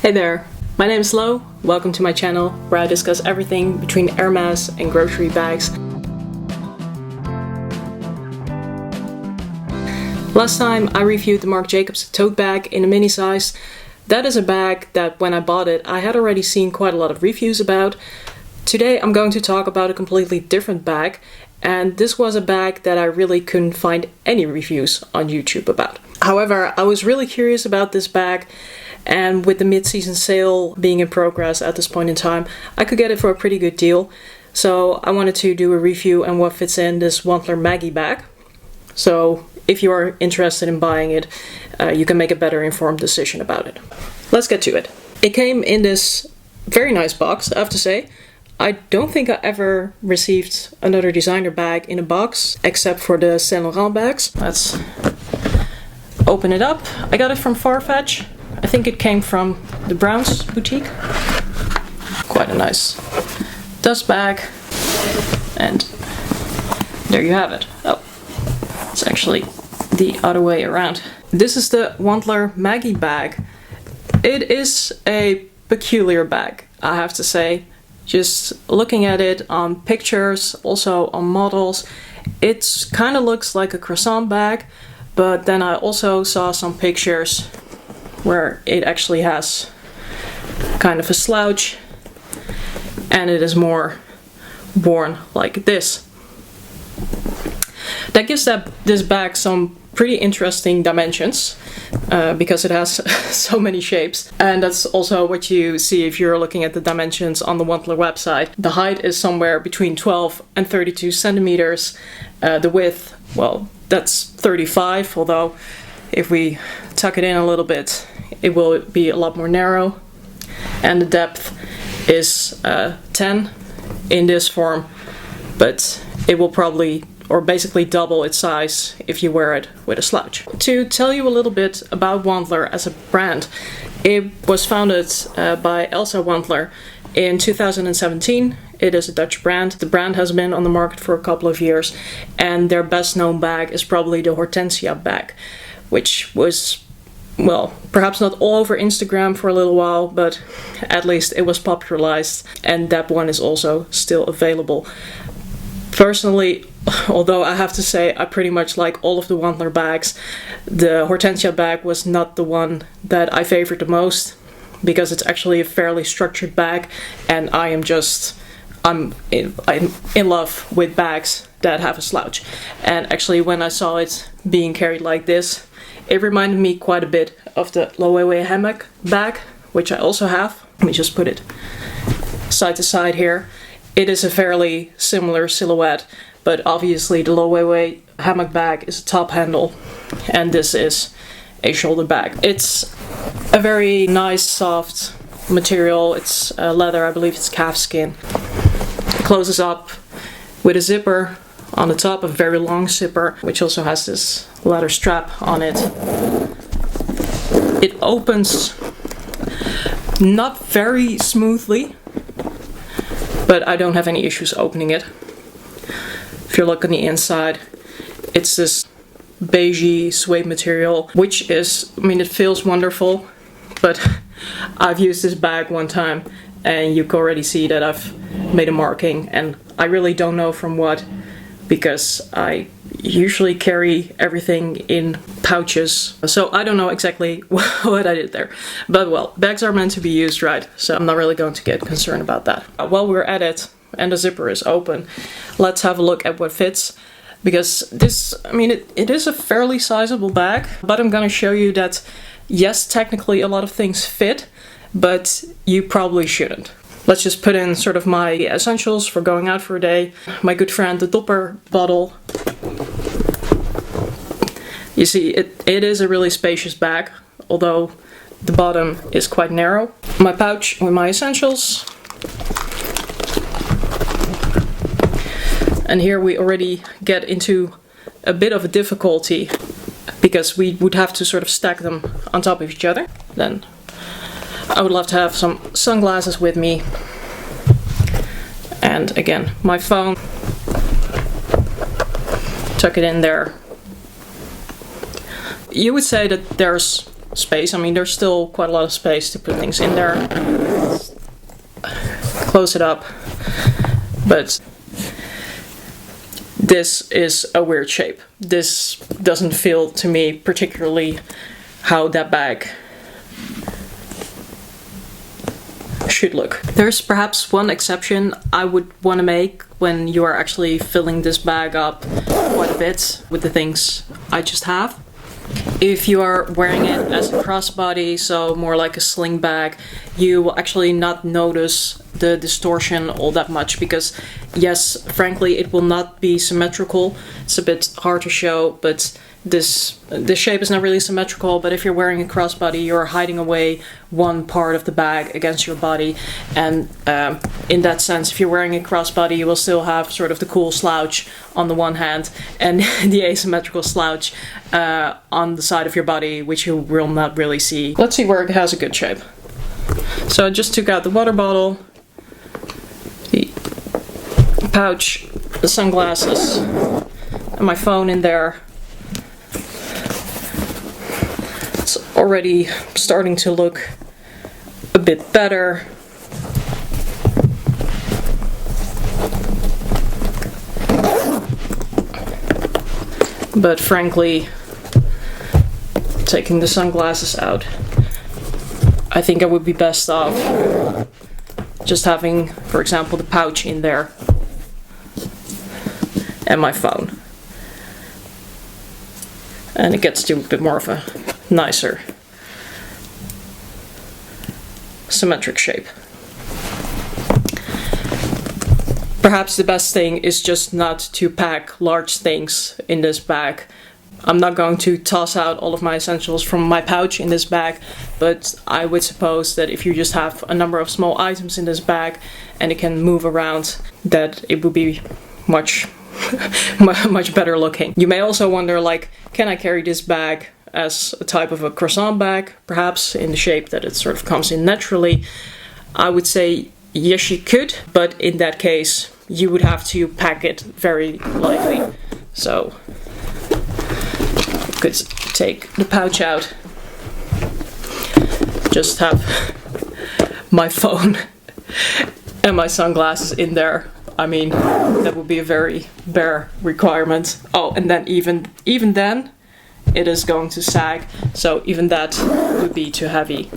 Hey there, my name is Lo. Welcome to my channel where I discuss everything between Hermes and grocery bags. Last time I reviewed the Marc Jacobs tote bag in a mini size. That is a bag that when I bought it I had already seen quite a lot of reviews about. Today I'm going to talk about a completely different bag, and this was a bag that I really couldn't find any reviews on YouTube about. However, I was really curious about this bag, and with the mid-season sale being in progress at this point in time, I could get it for a pretty good deal. So I wanted to do a review on what fits in this Wandler Maggie bag. So if you are interested in buying it, you can make a better informed decision about it. Let's get to it. It came in this very nice box, I have to say. I don't think I ever received another designer bag in a box, except for the Saint Laurent bags. Let's open it up. I got it from Farfetch. I think it came from the Browns boutique. Quite a nice dust bag. And there you have it. Oh, it's actually the other way around. This is the Wandler Maggie bag. It is a peculiar bag, I have to say. Just looking at it on pictures, also on models, it kind of looks like a croissant bag, but then I also saw some pictures where it actually has kind of a slouch and it is more worn like this. That gives this bag some pretty interesting dimensions because it has so many shapes, and that's also what you see if you're looking at the dimensions on the Wandler website. The height is somewhere between 12 and 32 centimeters. The width, well, that's 35, although if we tuck it in a little bit it will be a lot more narrow, and the depth is 10 in this form, but it will probably or basically double its size if you wear it with a slouch. To tell you a little bit about Wandler as a brand, it was founded by Elsa Wandler in 2017. It is a Dutch brand. The brand has been on the market for a couple of years, and their best known bag is probably the Hortensia bag, which was, well, perhaps not all over Instagram for a little while, but at least it was popularized, and that one is also still available. Personally, although I have to say I pretty much like all of the Wandler bags, the Hortensia bag was not the one that I favored the most, because it's actually a fairly structured bag, and I'm in love with bags that have a slouch. And actually when I saw it being carried like this, it reminded me quite a bit of the Loewe hammock bag, which I also have. Let me just put it side to side here. It is a fairly similar silhouette, but obviously the Loewe hammock bag is a top handle, and this is a shoulder bag. It's a very nice soft material. It's leather, I believe it's calf skin. It closes up with a zipper on the top, a very long zipper, which also has this leather strap on it. It opens not very smoothly, but I don't have any issues opening it. If you look on the inside, it's this beigey suede material, which is, I mean, it feels wonderful, but I've used this bag one time and you can already see that I've made a marking, and I really don't know from what, because I usually carry everything in pouches, so I don't know exactly what I did there. But well, bags are meant to be used right, so I'm not really going to get concerned about that. While we're at it and the zipper is open, let's have a look at what fits, because this, I mean, it is a fairly sizable bag, but I'm gonna show you that yes, technically a lot of things fit, but you probably shouldn't. Let's just put in sort of my essentials for going out for a day. My good friend, the Dopper bottle. You see, it is a really spacious bag, although the bottom is quite narrow. My pouch with my essentials. And here we already get into a bit of a difficulty, because we would have to sort of stack them on top of each other. Then I would love to have some sunglasses with me. And again, my phone. Tuck it in there. You would say that there's space. I mean, there's still quite a lot of space to put things in there. Close it up. But this is a weird shape. This doesn't feel to me particularly how that bag should look. There's perhaps one exception I would want to make when you are actually filling this bag up quite a bit with the things I just have. If you are wearing it as a crossbody, so more like a sling bag, you will actually not notice the distortion all that much because, yes, frankly, it will not be symmetrical. It's a bit hard to show, but this shape is not really symmetrical. But if you're wearing a crossbody, you're hiding away one part of the bag against your body, and in that sense, if you're wearing a crossbody, you will still have sort of the cool slouch on the one hand and the asymmetrical slouch on the side of your body, which you will not really see. Let's see where it has a good shape. So I just took out the water bottle, the pouch, the sunglasses, and my phone in there. It's already starting to look a bit better. But frankly, taking the sunglasses out, I think I would be best off just having, for example, the pouch in there and my phone. And it gets to a bit more of a nicer, symmetric shape. Perhaps the best thing is just not to pack large things in this bag. I'm not going to toss out all of my essentials from my pouch in this bag, but I would suppose that if you just have a number of small items in this bag and it can move around, that it would be much better looking. You may also wonder, like, can I carry this bag as a type of a croissant bag, perhaps in the shape that it sort of comes in naturally? I would say yes, you could, but in that case you would have to pack it very lightly. So could take the pouch out, just have my phone and my sunglasses in there. I mean, that would be a very bare requirement. Oh, and then even then, it is going to sag, so even that would be too heavy.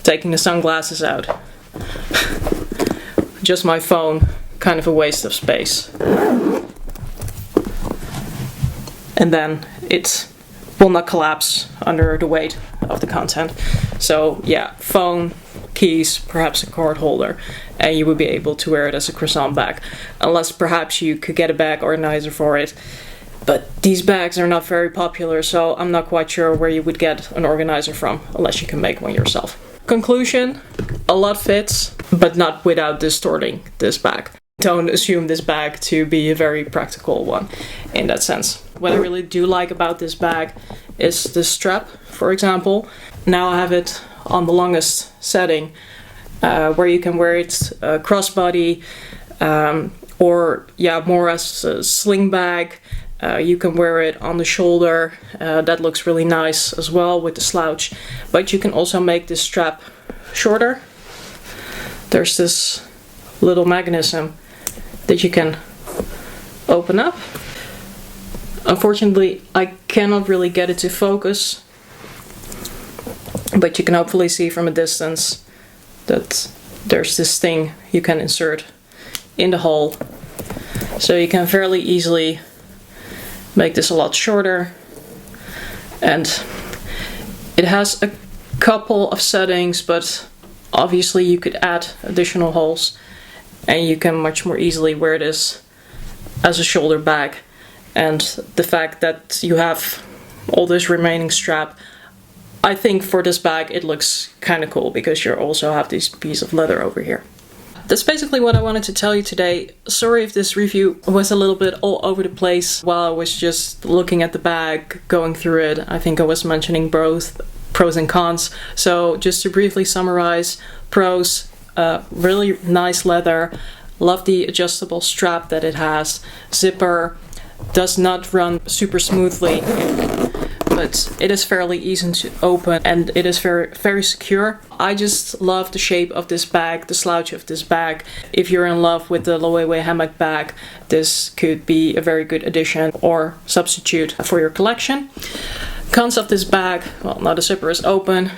Taking the sunglasses out, just my phone, kind of a waste of space. And then it will not collapse under the weight of the content. So yeah, phone, keys, perhaps a card holder, and you would be able to wear it as a croissant bag. Unless perhaps you could get a bag organizer for it. But these bags are not very popular, so I'm not quite sure where you would get an organizer from, unless you can make one yourself. Conclusion, a lot fits, but not without distorting this bag. Don't assume this bag to be a very practical one in that sense. What I really do like about this bag is the strap, for example. Now I have it on the longest setting, where you can wear it crossbody, or yeah, more as a sling bag. You can wear it on the shoulder. That looks really nice as well with the slouch. But you can also make this strap shorter. There's this little mechanism that you can open up. Unfortunately, I cannot really get it to focus, but you can hopefully see from a distance that there's this thing you can insert in the hole. So you can fairly easily make this a lot shorter, and it has a couple of settings, but obviously you could add additional holes and you can much more easily wear this as a shoulder bag. And the fact that you have all this remaining strap, I think for this bag it looks kind of cool because you also have this piece of leather over here. That's basically what I wanted to tell you today. Sorry if this review was a little bit all over the place while I was just looking at the bag, going through it. I think I was mentioning both pros and cons. So just to briefly summarize, pros, really nice leather, love the adjustable strap that it has, zipper, does not run super smoothly, but it is fairly easy to open and it is very secure. I just love the shape of this bag, the slouch of this bag. If you're in love with the Loewe hammock bag, this could be a very good addition or substitute for your collection. Cons of this bag, well, now the zipper is open.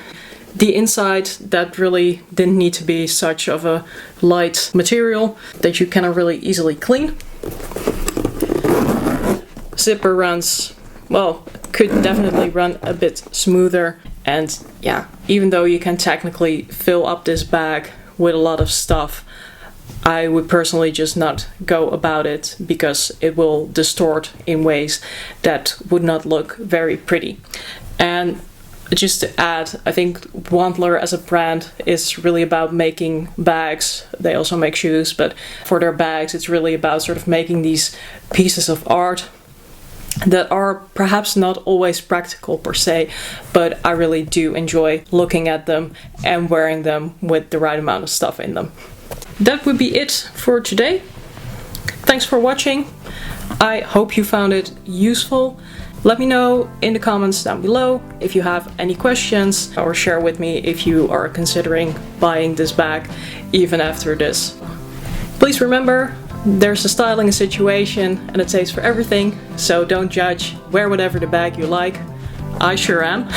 The inside, that really didn't need to be such of a light material that you cannot really easily clean. Zipper runs, well, could definitely run a bit smoother, and yeah, even though you can technically fill up this bag with a lot of stuff, I would personally just not go about it because it will distort in ways that would not look very pretty. And just to add, I think Wandler as a brand is really about making bags. They also make shoes, but for their bags it's really about sort of making these pieces of art that are perhaps not always practical per se, but I really do enjoy looking at them and wearing them with the right amount of stuff in them. That would be it for today. Thanks for watching. I hope you found it useful. Let me know in the comments down below if you have any questions, or share with me if you are considering buying this bag even after this. Please remember, there's a style in a situation and a taste for everything, so don't judge, wear whatever the bag you like. I sure am.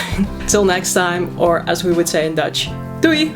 Till next time, or as we would say in Dutch, doei!